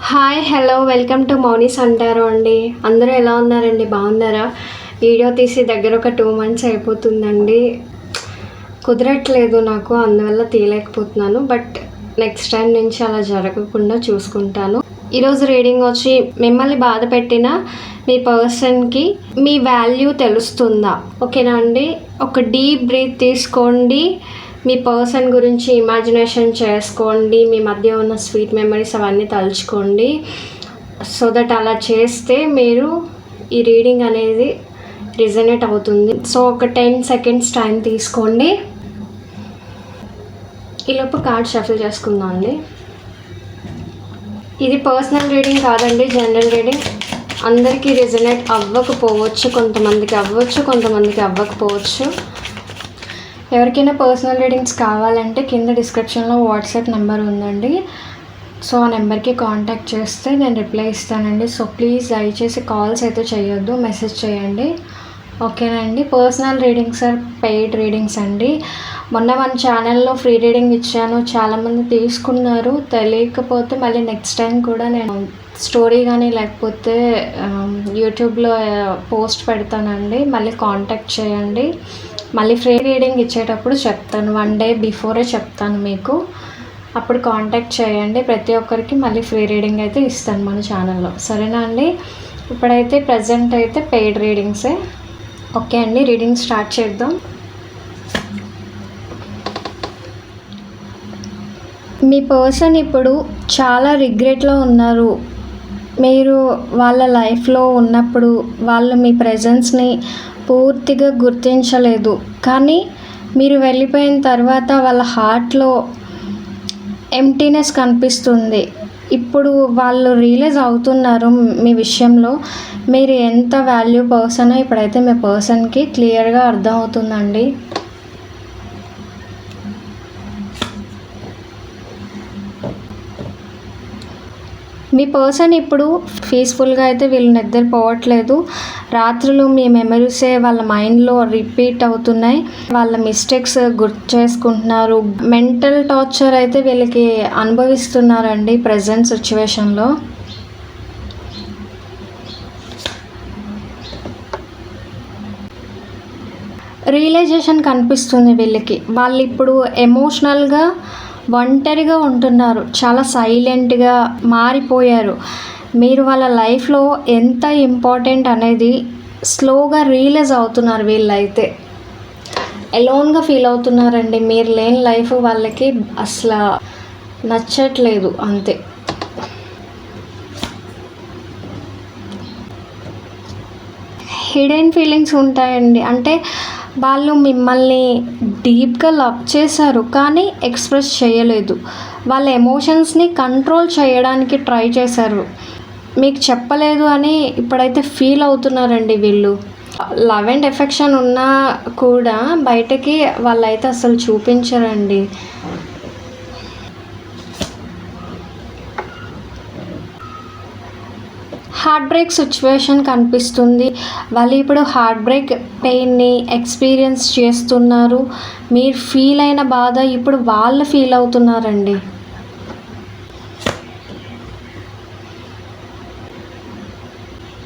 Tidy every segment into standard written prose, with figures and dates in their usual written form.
Hi hello welcome to Mouni's అంటారు అండి. అందరూ ఎలా ఉన్నారండి? బాగున్నారా? వీడియో తీసి దగ్గర ఒక 2 months అయిపోతుందండి. కుదరట్లేదు నాకు, అందువల్ల తీయలేకపోతున్నాను. బట్ నెక్స్ట్ టైం నుంచి అలా జరగకుండా చూసుకుంటాను. ఈరోజు రీడింగ్ వచ్చి, మిమ్మల్ని బాధ పెట్టిన మీ పర్సన్కి మీ వాల్యూ తెలుస్తుందా? ఓకేనా అండి? ఒక డీప్ బ్రీత్ తీసుకోండి. మీ పర్సన్ గురించి ఇమాజినేషన్ చేసుకోండి. మీ మధ్య ఉన్న స్వీట్ మెమరీస్ అవన్నీ తలుచుకోండి. సో దట్ అలా చేస్తే మీరు ఈ రీడింగ్ అనేది రిజనేట్ అవుతుంది. సో ఒక 10 seconds టైం తీసుకోండి. ఈలోపు కార్డ్ షఫిల్ చేసుకుందాం అండి. ఇది పర్సనల్ రీడింగ్ కాదండి, జనరల్ రీడింగ్. అందరికీ రిజనేట్ అవ్వకపోవచ్చు, కొంతమందికి అవ్వచ్చు, కొంతమందికి అవ్వకపోవచ్చు. ఎవరికైనా పర్సనల్ రీడింగ్స్ కావాలంటే కింద డిస్క్రిప్షన్లో వాట్సాప్ నెంబర్ ఉందండి. సో ఆ నెంబర్కి కాంటాక్ట్ చేస్తే నేను రిప్లై ఇస్తానండి. సో ప్లీజ్ దయచేసి కాల్స్ అయితే చేయొద్దు, మెసేజ్ చేయండి. ఓకేనండి? Personal readings or paid readings అండి. మొన్న మన ఛానల్లో ఫ్రీ రీడింగ్ ఇచ్చాను, చాలామంది తీసుకున్నారు. తెలియకపోతే మళ్ళీ నెక్స్ట్ టైం కూడా నేను స్టోరీ కానీ లేకపోతే యూట్యూబ్లో పోస్ట్ పెడతానండి. మళ్ళీ కాంటాక్ట్ చేయండి. మళ్ళీ ఫ్రీ రీడింగ్ ఇచ్చేటప్పుడు చెప్తాను, 1 day బిఫోరే చెప్తాను మీకు. అప్పుడు కాంటాక్ట్ చేయండి. ప్రతి ఒక్కరికి మళ్ళీ ఫ్రీ రీడింగ్ అయితే ఇస్తాను మన ఛానల్లో. సరేనా అండి? ఇప్పుడైతే ప్రజెంట్ అయితే పెయిడ్ రీడింగ్సే. ఓకే అండి, రీడింగ్ స్టార్ట్ చేద్దాం. మీ పర్సన్ ఇప్పుడు చాలా రిగ్రెట్లో ఉన్నారు. మీరు వాళ్ళ లైఫ్లో ఉన్నప్పుడు వాళ్ళు మీ ప్రెజెన్స్ని పూర్తిగా గుర్తించలేదు. కానీ మీరు వెళ్ళిపోయిన తర్వాత వాళ్ళ హార్ట్లో ఎంప్టీనెస్ కనిపిస్తుంది. ఇప్పుడు వాళ్ళు రియలైజ్ అవుతున్నారు మీ విషయంలో. మీరు ఎంత వాల్యూ పర్సనో ఇప్పుడైతే మీ పర్సన్కి క్లియర్గా అర్థమవుతుందండి. మీ పర్సన్ ఇప్పుడు పీస్ఫుల్గా అయితే వీళ్ళు నిద్రపోవట్లేదు. రాత్రులు మీ మెమరీసే వాళ్ళ మైండ్లో రిపీట్ అవుతున్నాయి. వాళ్ళ మిస్టేక్స్ గుర్తు చేసుకుంటున్నారు. మెంటల్ టార్చర్ అయితే వీళ్ళకి అనుభవిస్తున్నారండి ప్రజెంట్ సిచ్యువేషన్లో. రియలైజేషన్ కనిపిస్తుంది వీళ్ళకి. వాళ్ళు ఇప్పుడు ఎమోషనల్గా ఒంటరిగా ఉంటున్నారు, చాలా సైలెంట్గా మారిపోయారు. మీరు వాళ్ళ లైఫ్లో ఎంత ఇంపార్టెంట్ అనేది స్లోగా రియలైజ్ అవుతున్నారు. వీళ్ళైతే ఎలోన్గా ఫీల్ అవుతున్నారండి. మీరు లేని లైఫ్ వాళ్ళకి అసలు నచ్చట్లేదు అంతే. హిడెన్ ఫీలింగ్స్ ఉంటాయండి. అంటే వాళ్ళు మిమ్మల్ని డీప్గా లవ్ చేశారు కానీ ఎక్స్ప్రెస్ చేయలేదు. వాళ్ళ ఎమోషన్స్ని కంట్రోల్ చేయడానికి ట్రై చేశారు, మీకు చెప్పలేదు అని ఇప్పుడైతే ఫీల్ అవుతున్నారండి. వీళ్ళు లవ్ అండ్ ఎఫెక్షన్ ఉన్నా కూడా బయటకి వాళ్ళైతే అసలు చూపించరండి. హార్ట్ బ్రేక్ సిచ్యువేషన్ కనిపిస్తుంది. వాళ్ళు ఇప్పుడు హార్ట్ బ్రేక్ పెయిన్ని ఎక్స్పీరియన్స్ చేస్తున్నారు. మీరు ఫీల్ అయిన బాధ ఇప్పుడు వాళ్ళు ఫీల్ అవుతున్నారండి.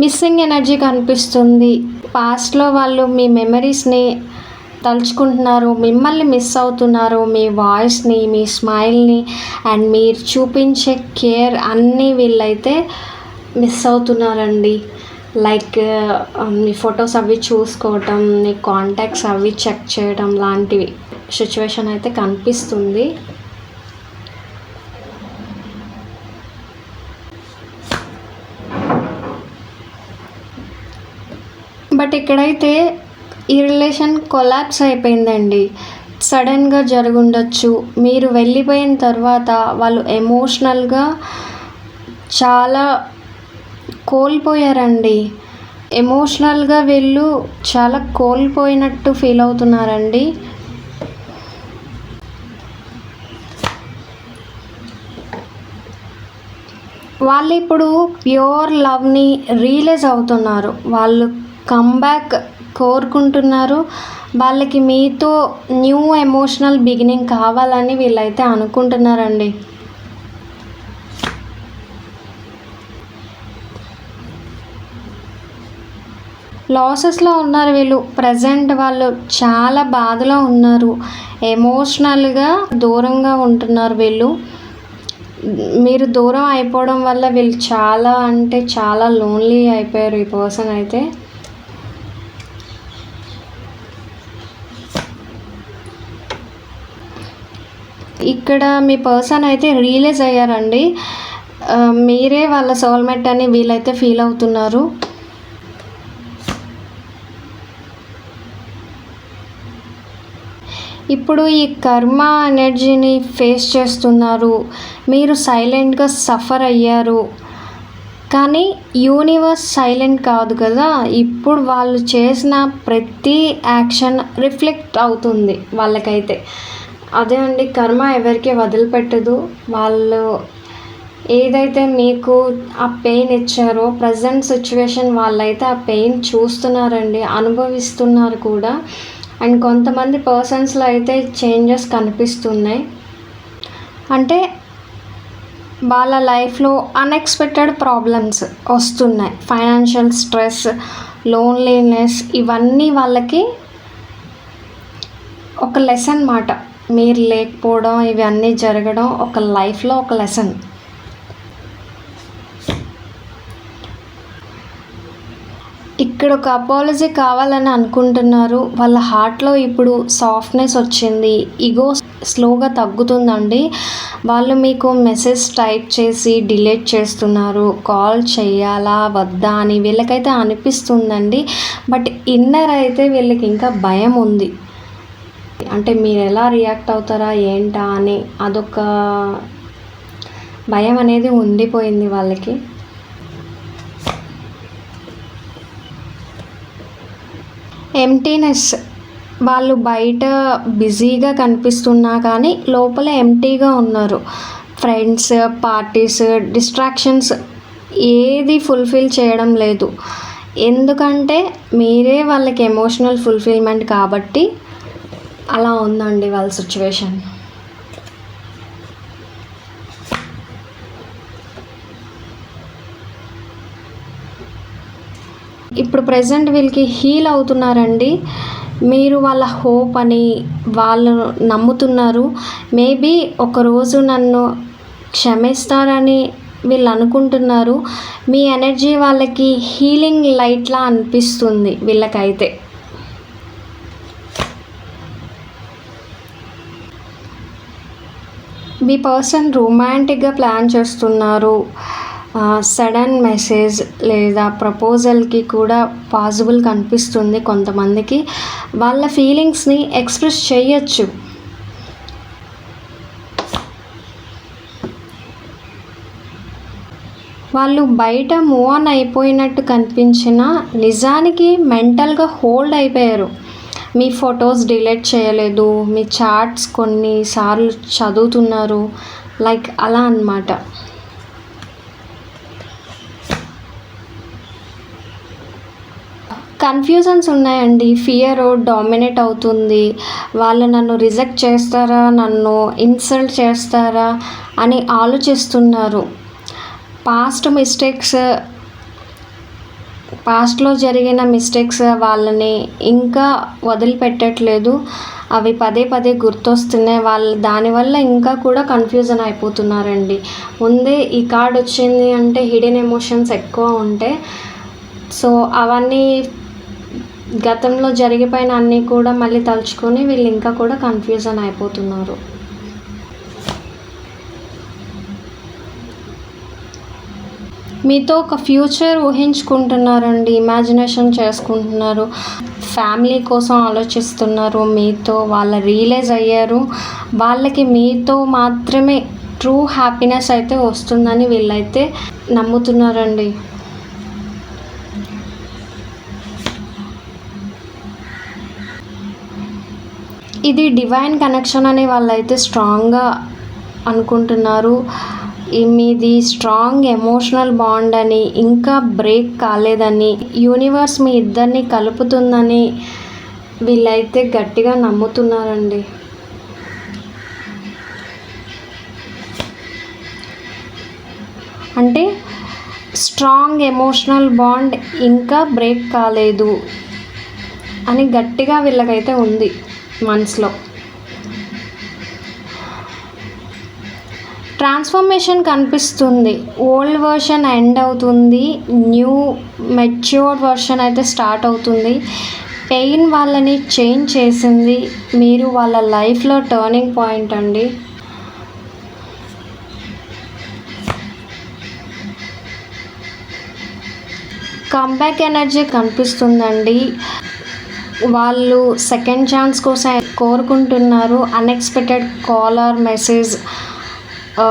మిస్సింగ్ ఎనర్జీ కనిపిస్తుంది. పాస్ట్లో వాళ్ళు మీ మెమరీస్ని తలుచుకుంటున్నారు, మిమ్మల్ని మిస్ అవుతున్నారు. మీ వాయిస్ని, మీ స్మైల్ని అండ్ మీరు చూపించే కేర్ అన్నీ వీళ్ళైతే మిస్ అవుతున్నారండి. లైక్ మీ ఫొటోస్ అవి చూసుకోవటం, మీ కాంటాక్ట్స్ అవి చెక్ చేయడం లాంటివి సిచ్యువేషన్ అయితే కనిపిస్తుంది. బట్ ఇక్కడైతే ఈ రిలేషన్ కొలాప్స్ అయిపోయిందండి. సడన్గా జరుగుండొచ్చు. మీరు వెళ్ళిపోయిన తర్వాత వాళ్ళు ఎమోషనల్గా చాలా కోల్పోయారండి. ఎమోషనల్గా వీళ్ళు చాలా కోల్పోయినట్టు ఫీల్ అవుతున్నారండి. వాళ్ళు ఇప్పుడు ప్యూర్ లవ్ని రియలైజ్ అవుతున్నారు. వాళ్ళు కమ్బ్యాక్ కోరుకుంటున్నారు. వాళ్ళకి మీతో న్యూ ఎమోషనల్ బిగినింగ్ కావాలని వీళ్ళైతే అనుకుంటున్నారండి. లాసెస్లో ఉన్నారు వీళ్ళు. ప్రజెంట్ వాళ్ళు చాలా బాధలో ఉన్నారు, ఎమోషనల్గా దూరంగా ఉంటున్నారు వీళ్ళు. మీరు దూరం అయిపోవడం వల్ల వీళ్ళు చాలా అంటే చాలా లోన్లీ అయిపోయారు ఈ పర్సన్ అయితే. ఇక్కడ మీ పర్సన్ అయితే రియలైజ్ అయ్యారండి, మీరే వాళ్ళ సోల్మేట్ అని వీళ్ళైతే ఫీల్ అవుతున్నారు. ఇప్పుడు ఈ కర్మ ఎనర్జీని ఫేస్ చేస్తున్నారు, మీరు సైలెంట్గా సఫర్ అయ్యారు. కానీ యూనివర్స్ సైలెంట్ కాదు కదా, ఇప్పుడు వాళ్ళు చేసిన ప్రతి యాక్షన్ రిఫ్లెక్ట్ అవుతుంది వాళ్ళకైతే. అదే అండి, కర్మ ఎవరికి వదిలిపెట్టదు. వాళ్ళు ఏదైతే మీకు ఆ పెయిన్ ఇచ్చారో ప్రజెంట్ సిచ్యువేషన్ వాళ్ళైతే ఆ పెయిన్ చూస్తున్నారండి, అనుభవిస్తున్నారు కూడా. అండ్ కొంతమంది పర్సన్స్లో అయితే చేంజెస్ కనిపిస్తున్నాయి. అంటే వాళ్ళ లైఫ్లో అన్ఎక్స్పెక్టెడ్ ప్రాబ్లమ్స్ వస్తున్నాయి, ఫైనాన్షియల్ స్ట్రెస్, లోన్లీనెస్, ఇవన్నీ వాళ్ళకి ఒక లెసన్ మాట. మీరు లేకపోవడం, ఇవన్నీ జరగడం ఒక లైఫ్లో ఒక లెసన్. ఇక్కడ ఒక అపాలజీ కావాలని అనుకుంటున్నారు. వాళ్ళ హార్ట్లో ఇప్పుడు సాఫ్ట్నెస్ వచ్చింది, ఈగో స్లోగా తగ్గుతుందండి. వాళ్ళు మీకు మెసేజ్ టైప్ చేసి డిలీట్ చేస్తున్నారు, కాల్ చేయాలా వద్దా అని వీళ్ళకైతే అనిపిస్తుందండి. బట్ ఇన్నర్ అయితే వీళ్ళకి ఇంకా భయం ఉంది. అంటే మీరు ఎలా రియాక్ట్ అవుతారా ఏంటా అని అదొక భయం అనేది ఉండిపోయింది వాళ్ళకి. ఎంటీనెస్, వాళ్ళు బయట బిజీగా కనిపిస్తున్నా కానీ లోపల ఎంటీగా ఉన్నారు. ఫ్రెండ్స్, పార్టీస్, డిస్ట్రాక్షన్స్ ఏది ఫుల్ఫిల్ చేయడం లేదు. ఎందుకంటే మీరే వాళ్ళకి ఎమోషనల్ ఫుల్ఫిల్మెంట్ కాబట్టి అలా ఉందండి వాళ్ళ సిచ్యువేషన్. ఇప్పుడు ప్రజెంట్ వీళ్ళకి హీల్ అవుతున్నారండి. మీరు వాళ్ళ హోప్ అని వాళ్ళు నమ్ముతున్నారు. మేబీ ఒకరోజు నన్ను క్షమిస్తారని వీళ్ళు అనుకుంటున్నారు. మీ ఎనర్జీ వాళ్ళకి హీలింగ్ లైట్లా అనిపిస్తుంది వీళ్ళకైతే. మీ పర్సన్ రొమాంటిక్గా ప్లాన్ చేస్తున్నారు. సడన్ మెసేజ్ లేదా ప్రపోజల్కి కూడా పాసిబుల్ కనిపిస్తుంది కొంతమందికి. వాళ్ళ ఫీలింగ్స్ని ఎక్స్ప్రెస్ చేయొచ్చు. వాళ్ళు బయట మూవ్ ఆన్ అయిపోయినట్టు కనిపించినా నిజానికి మెంటల్గా హోల్డ్ అయిపోయారు. మీ ఫొటోస్ డిలీట్ చేయలేదు, మీ చాట్స్ కొన్నిసార్లు చదువుతున్నారు, లైక్ అలా అన్నమాట. కన్ఫ్యూజన్స్ ఉన్నాయండి. ఫియర్ డామినేట్ అవుతుంది. వాళ్ళు నన్ను రిజెక్ట్ చేస్తారా, నన్ను ఇన్సల్ట్ చేస్తారా అని ఆలోచిస్తున్నారు. పాస్ట్లో జరిగిన మిస్టేక్స్ వాళ్ళని ఇంకా వదిలిపెట్టట్లేదు. అవి పదే పదే గుర్తొస్తున్నాయి. వాళ్ళు దానివల్ల ఇంకా కూడా కన్ఫ్యూజన్ అయిపోతున్నారండి. ముందే ఈ కార్డ్ వచ్చింది అంటే హిడెన్ ఎమోషన్స్ ఎక్కువ ఉంటాయి. సో అవన్నీ గతంలో జరిగిపోయిన అన్నీ కూడా మళ్ళీ తలుచుకొని వీళ్ళు ఇంకా కూడా కన్ఫ్యూజన్ అయిపోతున్నారు. మీతో ఒక ఫ్యూచర్ ఊహించుకుంటున్నారండి, ఇమాజినేషన్ చేసుకుంటున్నారు, ఫ్యామిలీ కోసం ఆలోచిస్తున్నారు. మీతో వాళ్ళు రియలైజ్ అయ్యారు. వాళ్ళకి మీతో మాత్రమే ట్రూ హ్యాపీనెస్ అయితే వస్తుందని వీళ్ళైతే నమ్ముతున్నారండి. ఇది డివైన్ కనెక్షన్ అని వాళ్ళైతే స్ట్రాంగ్గా అనుకుంటున్నారు. మీది స్ట్రాంగ్ ఎమోషనల్ బాండ్ అని, ఇంకా బ్రేక్ కాలేదని, యూనివర్స్ మీ ఇద్దరిని కలుపుతుందని వీళ్ళైతే గట్టిగా నమ్ముతున్నారండి. అంటే స్ట్రాంగ్ ఎమోషనల్ బాండ్ ఇంకా బ్రేక్ కాలేదు అని గట్టిగా వీళ్ళకైతే ఉంది మనసులో. ట్రాన్స్ఫర్మేషన్ కనిపిస్తుంది. ఓల్డ్ వర్షన్ ఎండ్ అవుతుంది, న్యూ మెచ్యూర్డ్ వర్షన్ అయితే స్టార్ట్ అవుతుంది. పెయిన్ వాళ్ళని చేంజ్ చేసింది, మీరు వాళ్ళ లైఫ్లో టర్నింగ్ పాయింట్ అండి. కంబ్యాక్ ఎనర్జీ కనిపిస్తుందండి. వాళ్ళు సెకండ్ ఛాన్స్ కోసం కోరుకుంటున్నారు. అన్ఎక్స్పెక్టెడ్ కాల్ ఆర్ మెసేజ్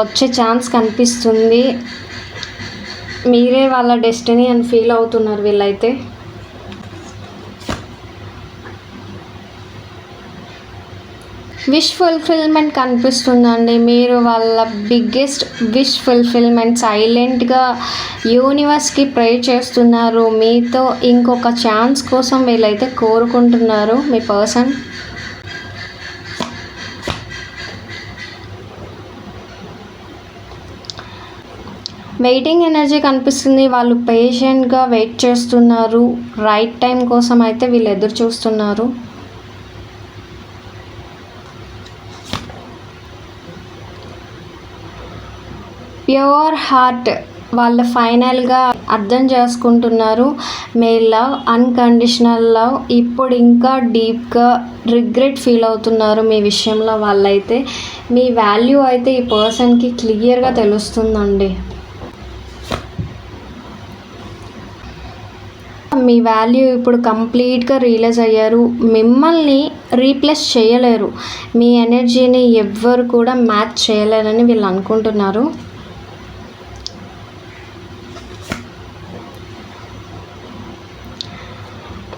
వచ్చే ఛాన్స్ కనిపిస్తుంది. మీరే వాళ్ళ డెస్టినీ అని ఫీల్ అవుతున్నారు వీళ్ళైతే. విష్ ఫుల్ఫిల్మెంట్ కనిపిస్తుందండి. మీరు వాళ్ళ బిగ్గెస్ట్ విష్ ఫుల్ఫిల్మెంట్ సైలెంట్గా యూనివర్స్కి ప్రే చేస్తున్నారు. మీతో ఇంకొక ఛాన్స్ కోసం వీళ్ళైతే కోరుకుంటున్నారు మీ పర్సన్. వెయిటింగ్ ఎనర్జీ కనిపిస్తుంది. వాళ్ళు పేషెంట్గా వెయిట్ చేస్తున్నారు. రైట్ టైం కోసం అయితే వీళ్ళు ఎదురు చూస్తున్నారు. ప్యూర్ హార్ట్ వాళ్ళు ఫైనల్గా అర్థం చేసుకుంటున్నారు. మీ లవ్ అన్కండిషనల్ లవ్. ఇప్పుడు ఇంకా డీప్గా రిగ్రెట్ ఫీల్ అవుతున్నారు మీ విషయంలో వాళ్ళైతే. మీ వాల్యూ అయితే ఈ పర్సన్కి క్లియర్గా తెలుస్తుందండి. మీ వాల్యూ ఇప్పుడు కంప్లీట్గా రియలైజ్ అయ్యారు. మిమ్మల్ని రీప్లేస్ చేయలేరు. మీ ఎనర్జీని ఎవ్వరు కూడా మ్యాచ్ చేయలేరని వీళ్ళు అనుకుంటున్నారు.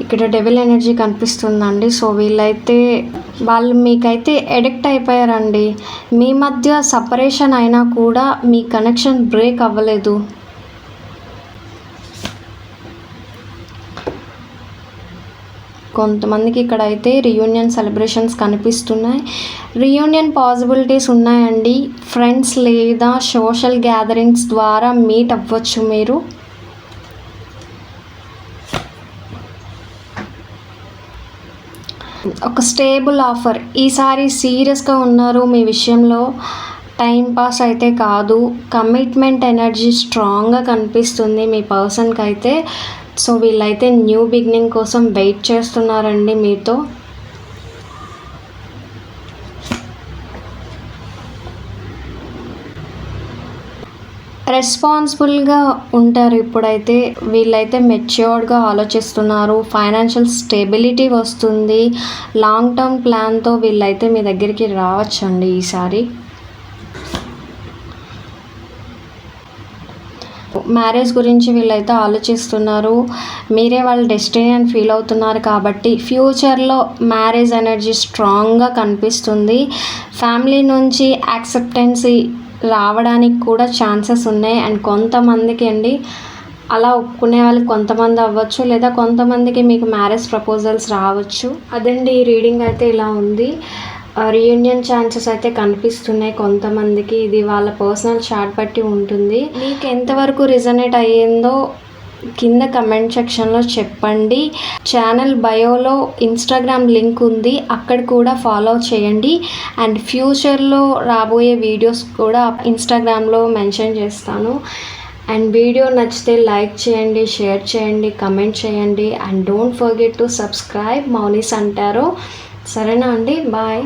ఇక్కడ డెవిల్ ఎనర్జీ కనిపిస్తుందండి. సో వాళ్ళు మీకైతే ఎడిక్ట్ అయిపోయారండి. మీ మధ్య సపరేషన్ అయినా కూడా మీ కనెక్షన్ బ్రేక్ అవ్వలేదు. కొంతమందికి ఇక్కడ అయితే రీయూనియన్ సెలబ్రేషన్స్ కనిపిస్తున్నాయి. రీయూనియన్ పాసిబిలిటీస్ ఉన్నాయండి. ఫ్రెండ్స్ లేదా సోషల్ గ్యాదరింగ్స్ ద్వారా మీట్ అవ్వచ్చు మీరు. ఒక స్టేబుల్ ఆఫర్. ఈసారి సీరియస్గా ఉన్నారు మీ విషయంలో. టైం పాస్ అయితే కాదు. కమిట్మెంట్ ఎనర్జీ స్ట్రాంగ్గా కనిపిస్తుంది మీ పర్సన్కి అయితే. సో వీళ్ళైతే న్యూ బిగినింగ్ కోసం వెయిట్ చేస్తున్నారండి మీతో. రెస్పాన్సిబుల్గా ఉంటారు ఇప్పుడైతే. వీళ్ళైతే మెచ్యూర్డ్గా ఆలోచిస్తున్నారు. ఫైనాన్షియల్ స్టెబిలిటీ వస్తుంది. లాంగ్ టర్మ్ ప్లాన్తో వీళ్ళైతే మీ దగ్గరికి రావచ్చండి ఈసారి. మ్యారేజ్ గురించి వీళ్ళైతే ఆలోచిస్తున్నారు. మీరే వాళ్ళ డెస్టినీ అని ఫీల్ అవుతున్నారు కాబట్టి ఫ్యూచర్లో మ్యారేజ్ ఎనర్జీ స్ట్రాంగ్గా కనిపిస్తుంది. ఫ్యామిలీ నుంచి యాక్సెప్టెన్సీ రావడానికి కూడా ఛాన్సెస్ ఉన్నాయి. అండ్ కొంతమందికి అండి అలా ఒప్పుకునే వాళ్ళకి కొంతమంది అవ్వచ్చు, లేదా కొంతమందికి మీకు మ్యారేజ్ ప్రపోజల్స్ రావచ్చు. అదండి ఈ రీడింగ్ అయితే ఇలా ఉంది. రీయూనియన్ ఛాన్సెస్ అయితే కనిపిస్తున్నాయి కొంతమందికి. ఇది వాళ్ళ పర్సనల్ చార్ట్ బట్టి ఉంటుంది. మీకు ఎంతవరకు రిజనేట్ అయ్యిందో కింద కమెంట్ సెక్షన్లో చెప్పండి. ఛానల్ బయోలో ఇన్స్టాగ్రామ్ లింక్ ఉంది, అక్కడ కూడా ఫాలో చేయండి. అండ్ ఫ్యూచర్లో రాబోయే వీడియోస్ కూడా ఇన్స్టాగ్రామ్లో మెన్షన్ చేస్తాను. అండ్ వీడియో నచ్చితే లైక్ చేయండి, షేర్ చేయండి, కమెంట్ చేయండి. And don't forget to subscribe Mounis అంటారో. సరేనా అండి, బాయ్.